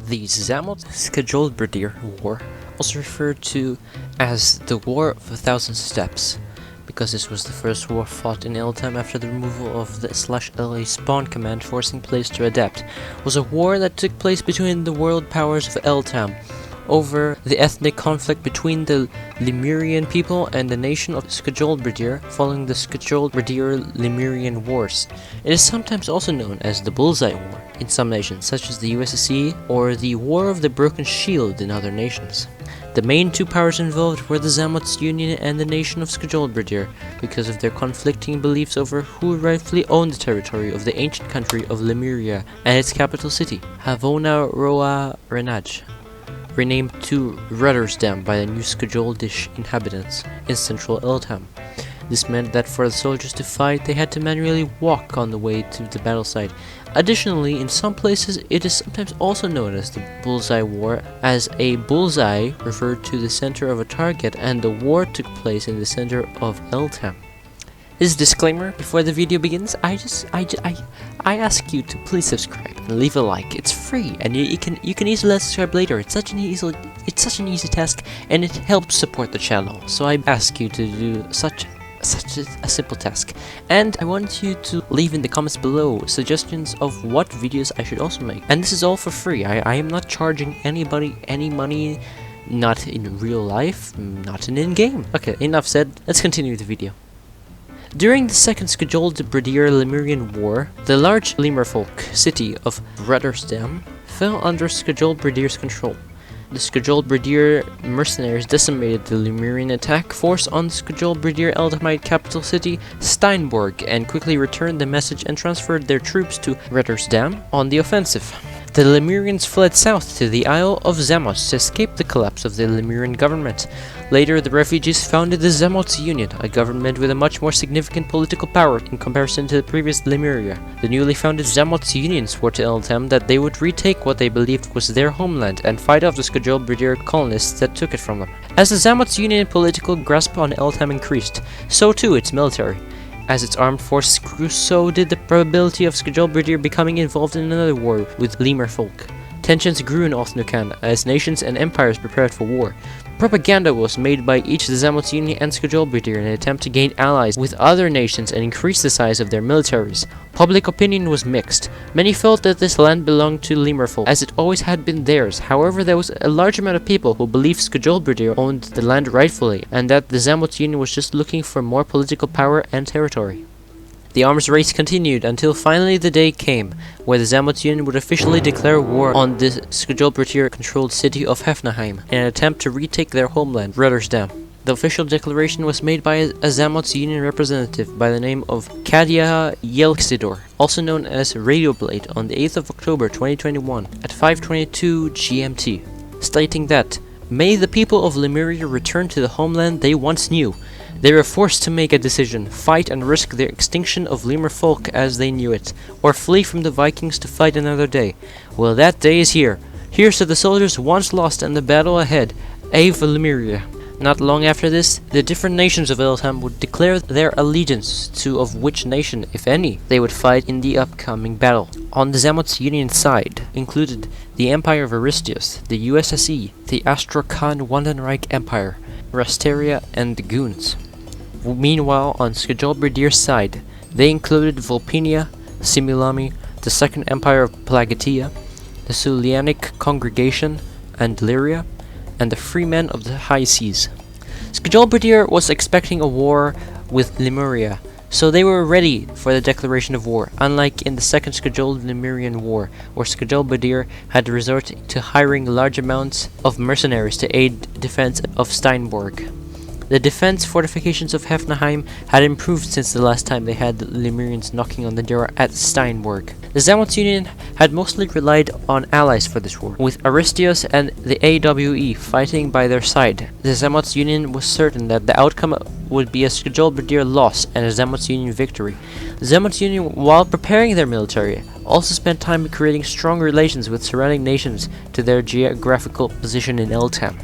The Zamotz-Skjoldbrodir War, also referred to as the War of a Thousand Steps, because this was the first war fought in Eltham after the removal of the /LA spawn command forcing players to adapt, was a war that took place between the world powers of Eltham over the ethnic conflict between the Lemurian people and the nation of Skjoldbrodir following the Skjoldbrodir-Lemurian Wars. It is sometimes also known as the Bullseye War in some nations, such as the USSC, or the War of the Broken Shield in other nations. The main two powers involved were the Zamotz Union and the nation of Skjoldbrodir, because of their conflicting beliefs over who rightfully owned the territory of the ancient country of Lemuria and its capital city, Havona Roa Renaj, renamed to Ruddersdam by the new Skjolddish inhabitants in central Eltham. This meant that for the soldiers to fight, they had to manually walk on the way to the battle site. Additionally, in some places, it is sometimes also known as the Bullseye War, as a bullseye referred to the center of a target, and the war took place in the center of Eltham. This disclaimer before the video begins, I ask you to please subscribe and leave a like. It's free, and you can easily subscribe later. It's such an easy task, and it helps support the channel. So I ask you to do such a simple task. And I want you to leave in the comments below suggestions of what videos I should also make. And this is all for free. I am not charging anybody any money, not in real life, not in-game. Okay, enough said. Let's continue the video. During the Second Skjoldbrodir-Lemurian War, the large Lemurfolk city of Ruddersdam fell under Skjoldbrodir's control. The Skjoldbrodir mercenaries decimated the Lemurian attack force on the Skjoldbrodir Eldhamite capital city, Steinborg, and quickly returned the message and transferred their troops to Ruddersdam on the offensive. The Lemurians fled south to the Isle of Zamotz to escape the collapse of the Lemurian government. Later, the refugees founded the Zamotz Union, a government with a much more significant political power in comparison to the previous Lemuria. The newly founded Zamotz Union swore to Eltham that they would retake what they believed was their homeland and fight off the Skjoldbrodir colonists that took it from them. As the Zamotz Union political grasp on Eltham increased, so too its military. As its armed forces grew, so did the probability of Skjoldbrodir becoming involved in another war with Lemurfolk. Tensions grew in Othnukan as nations and empires prepared for war. Propaganda was made by each the Zamotz Union and Skjoldbrodir in an attempt to gain allies with other nations and increase the size of their militaries. Public opinion was mixed. Many felt that this land belonged to Lemurfolk, as it always had been theirs. However, there was a large amount of people who believed Skjoldbrodir owned the land rightfully, and that the Zamotz Union was just looking for more political power and territory. The arms race continued until finally the day came where the Zamotz Union would officially declare war on the Skjoldbrodir-controlled city of Hefnaheim in an attempt to retake their homeland, Ruddersdam. The official declaration was made by a Zamotz Union representative by the name of Kadia Yelksidor, also known as Radio Blade, on the 8th of October 2021 at 5:22 GMT, stating that, "May the people of Lemuria return to the homeland they once knew. They were forced to make a decision, fight and risk the extinction of Lemurfolk as they knew it, or flee from the Vikings to fight another day. Well, that day is here. Here's to the soldiers once lost and the battle ahead. Ave Lemuria." Not long after this, the different nations of Eltham would declare their allegiance to of which nation, if any, they would fight in the upcoming battle. On the Zamotz Union side included the Empire of Aristius, the USSC, the Astrakhan-Wandenreich Empire, Rasteria, and the Goons. Meanwhile, on Skjoldbrodir's side, they included Volpinia, Similami, the Second Empire of Plagatia, the Sulianic Congregation, and Lyria, and the Free Men of the High Seas. Skjoldbrodir was expecting a war with Lemuria, so they were ready for the declaration of war, unlike in the Second Skjold-Lemurian War, where Skjoldbrodir had resorted to hiring large amounts of mercenaries to aid defense of Steinborg. The defense fortifications of Hefnaheim had improved since the last time they had the Lemurians knocking on the door at Steinborg. The Zamotz Union had mostly relied on allies for this war, with Aristius and the AWE fighting by their side. The Zamotz Union was certain that the outcome would be a Skjoldbrodir loss and a Zamotz Union victory. The Zamotz Union, while preparing their military, also spent time creating strong relations with surrounding nations to their geographical position in Eltham.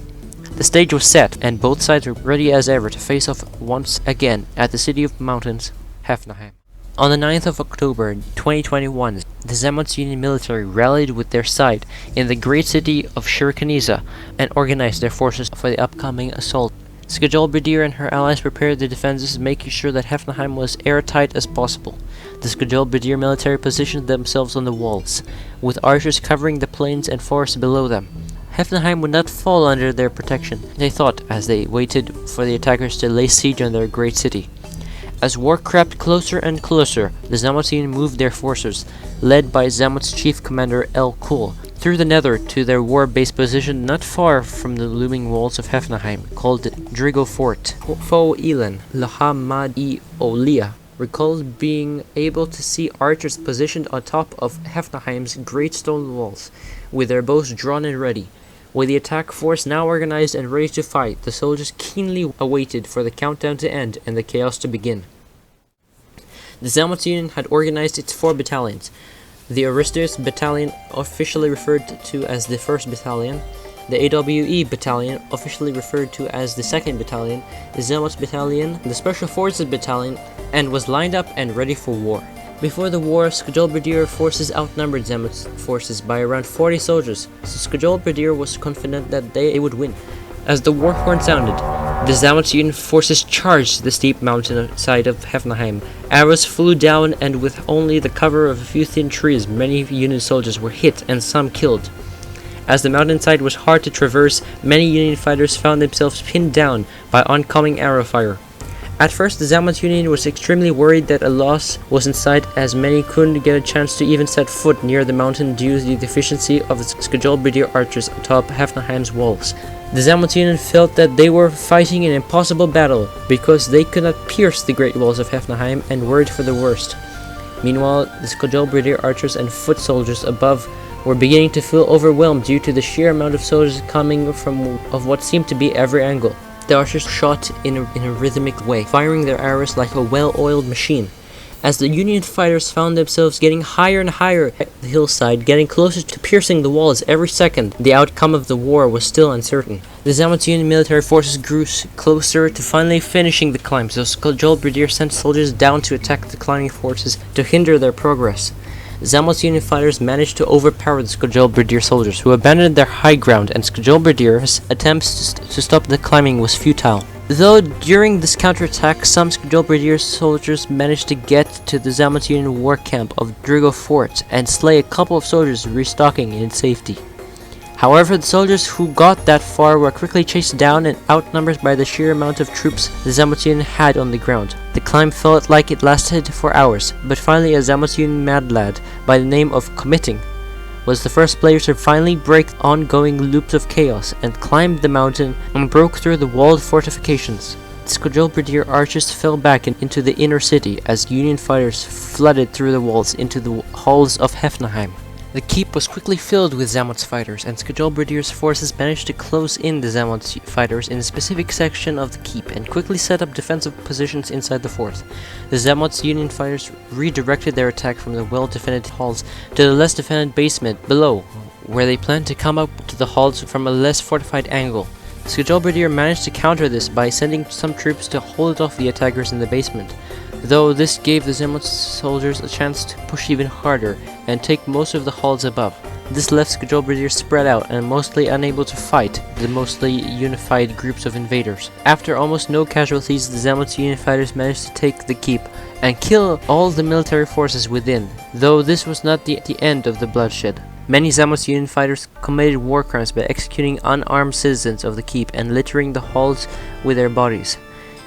The stage was set, and both sides were ready as ever to face off once again at the City of Mountains, Hefnaheim. On the 9th of October 2021, the Zamotz-Union military rallied with their side in the great city of Shirkaniza and organized their forces for the upcoming assault. Skjoldbrodir and her allies prepared the defenses, making sure that Hefnheim was airtight as possible. The Skjoldbrodir military positioned themselves on the walls, with archers covering the plains and forests below them. Hefnheim would not fall under their protection, they thought, as they waited for the attackers to lay siege on their great city. As war crept closer and closer, the Zamotz-Union moved their forces, led by Zamott's chief commander El Kul, through the nether to their war base position not far from the looming walls of Hefnheim, called Drigo Fort. Fo Elan Lahamad-i Olia recalled being able to see archers positioned on top of Hefnheim's great stone walls, with their bows drawn and ready. With the attack force now organized and ready to fight, the soldiers keenly awaited for the countdown to end and the chaos to begin. The Zamotz-Union had organized its 4 battalions. The Aristos Battalion, officially referred to as the 1st Battalion, the AWE Battalion, officially referred to as the 2nd Battalion, the Zamotz Battalion, the Special Forces Battalion, and was lined up and ready for war. Before the war, Skjoldbrodir forces outnumbered Zamott's forces by around 40 soldiers, so Skjoldbrodir was confident that they would win. As the war horn sounded, the Zamotz-Union forces charged the steep mountainside of Hefnheim. Arrows flew down, and with only the cover of a few thin trees, many Union soldiers were hit and some killed. As the mountainside was hard to traverse, many Union fighters found themselves pinned down by oncoming arrow fire. At first, the Zamotz-Union was extremely worried that a loss was in sight, as many couldn't get a chance to even set foot near the mountain due to the deficiency of the Skjoldbrodir archers atop Hefnheim's walls. The Zamotz-Union felt that they were fighting an impossible battle because they could not pierce the great walls of Hefnheim and worried for the worst. Meanwhile, the Skjoldbrodir archers and foot soldiers above were beginning to feel overwhelmed due to the sheer amount of soldiers coming from what seemed to be every angle. The archers shot in a rhythmic way, firing their arrows like a well-oiled machine. As the Union fighters found themselves getting higher and higher at the hillside, getting closer to piercing the walls every second, the outcome of the war was still uncertain. The Zamotz-Union military forces grew closer to finally finishing the climb, so Skjoldbrodir sent soldiers down to attack the climbing forces to hinder their progress. Zamotz-Union fighters managed to overpower the Skjoldbrodir soldiers, who abandoned their high ground, and Skjoldbrodir's attempts to stop the climbing was futile. Though during this counterattack, some Skjoldbrodir soldiers managed to get to the Zamotz-Union war camp of Drigo Fort and slay a couple of soldiers restocking in safety. However, the soldiers who got that far were quickly chased down and outnumbered by the sheer amount of troops the Zamotz-Union had on the ground. The climb felt like it lasted for hours, but finally a Zamotz-Union mad lad by the name of Committing was the first player to finally break ongoing loops of chaos and climbed the mountain and broke through the walled fortifications. The Skjoldbrodir archers fell back into the inner city as Union fighters flooded through the walls into the halls of Hefnheim. The keep was quickly filled with Zamott's fighters, and Skjoldbrodir's forces managed to close in the Zamott's fighters in a specific section of the keep and quickly set up defensive positions inside the fort. The Zamott's Union fighters redirected their attack from the well-defended halls to the less defended basement below, where they planned to come up to the halls from a less fortified angle. Skjoldbrodir managed to counter this by sending some troops to hold off the attackers in the basement, though this gave the Zamott's soldiers a chance to push even harder and take most of the halls above. This left Skjoldbrodir spread out and mostly unable to fight the mostly unified groups of invaders. After almost no casualties, the Zamott's Union fighters managed to take the keep and kill all the military forces within, though this was not the end of the bloodshed. Many Zamott's Union fighters committed war crimes by executing unarmed citizens of the keep and littering the halls with their bodies.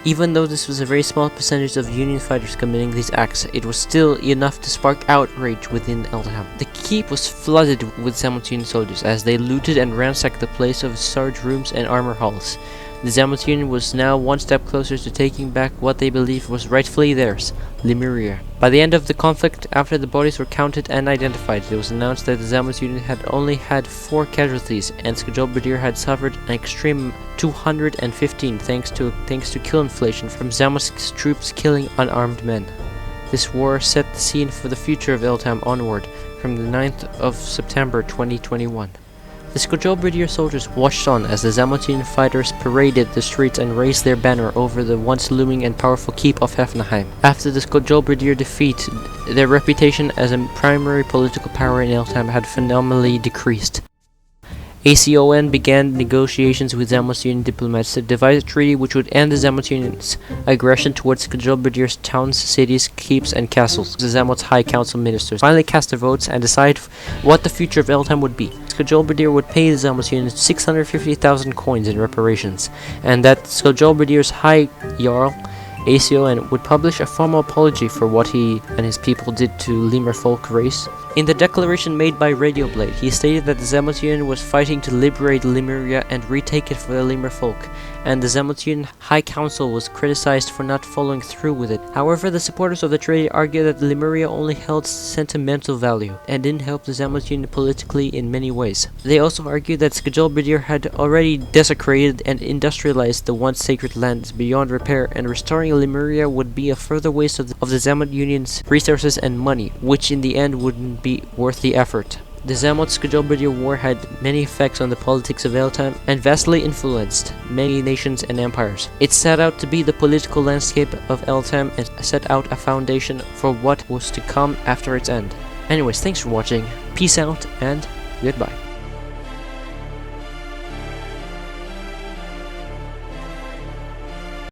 Even though this was a very small percentage of Union fighters committing these acts, it was still enough to spark outrage within Eldham. The keep was flooded with Zamott's Union soldiers as they looted and ransacked the place of storage rooms and armor halls. The Zamott's Union was now one step closer to taking back what they believed was rightfully theirs, Lemuria. By the end of the conflict, after the bodies were counted and identified, it was announced that the Zamott's Union had only had 4 casualties, and Skjoldbrodir had suffered an extreme 215 thanks to kill inflation from Zamott's troops killing unarmed men. This war set the scene for the future of Eldham onward from the 9th of September 2021. The Skjoldbrodir soldiers watched on as the Zamotzynian fighters paraded the streets and raised their banner over the once looming and powerful keep of Hefnheim. After the Skjoldbrodir defeat, their reputation as a primary political power in Eltham had phenomenally decreased. ACON began negotiations with Zamotzynian diplomats to devise a treaty which would end the Zamotzynians' aggression towards Skjoldbrodir's towns, cities, keeps, and castles. The Zamotz-High Council ministers finally cast their votes and decided what the future of Eltham would be. Skjoldbrodir would pay the Zamotzynians 650,000 coins in reparations, and that Skjoldbrodir's High Jarl ACON would publish a formal apology for what he and his people did to Lemur folk race. In the declaration made by Radio Blade, he stated that the Zamotzynian was fighting to liberate Lemuria and retake it for the Lemur folk, and the Zamotzynian High Council was criticized for not following through with it. However, the supporters of the treaty argued that Lemuria only held sentimental value and didn't help the Zamotzynian politically in many ways. They also argued that Skjoldbrodir had already desecrated and industrialized the once sacred lands beyond repair, and restoring Lemuria would be a further waste of the Zamotzynians' resources and money, which in the end wouldn't be worth the effort. The Zamotz-Skjoldbrodir war had many effects on the politics of Eltham and vastly influenced many nations and empires. It set out to be the political landscape of Eltham and set out a foundation for what was to come after its end. Anyways, thanks for watching, peace out, and goodbye.